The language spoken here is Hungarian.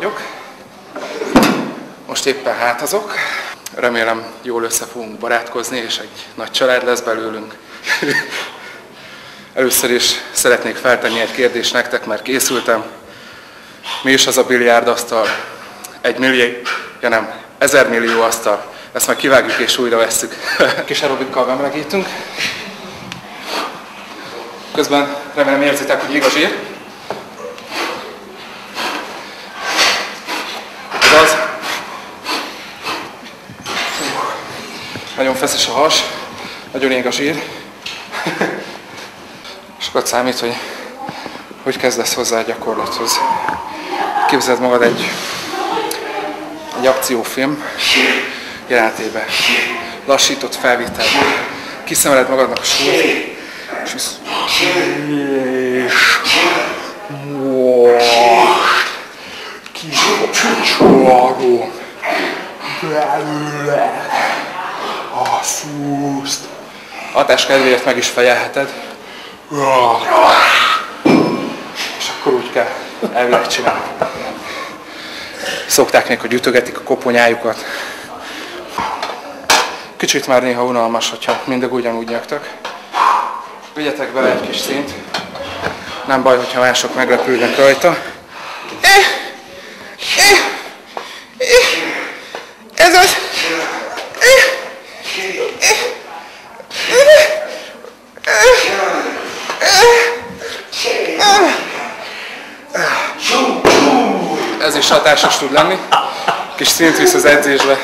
vagyok. Most éppen hátazok. Remélem jól össze fogunk barátkozni, és egy nagy család lesz belőlünk. Először is szeretnék feltenni egy kérdést nektek, mert készültem. Mi is az a biliárdasztal? 1000 millió asztal. Ezt majd kivágjuk és újra vesszük. Kis aerobikkal bemelegítünk. Közben remélem érzitek, hogy ég a zsír. Ez az. Nagyon feszes a has, nagyon ég a zsír. Sokat számít, hogy kezdesz hozzá a gyakorlathoz. Képzeld magad egy akciófilm jelenetében. Lassított felvétel. Kiszemeled magadnak a súlyt, és kikapcsolom belőle a szúzt. Hatás kedvéért meg is fejelheted. És akkor úgy kell elvileg csinálni. Szokták még, hogy ütögetik a koponyájukat. Kicsit már néha unalmas, hogyha mindig ugyanúgy nyögtök. Vigyetek bele egy kis színt. Nem baj, hogyha mások meglepődnek rajta. Ez az! Ez is hatásos tud lenni. Kis szint visz az edzésbe.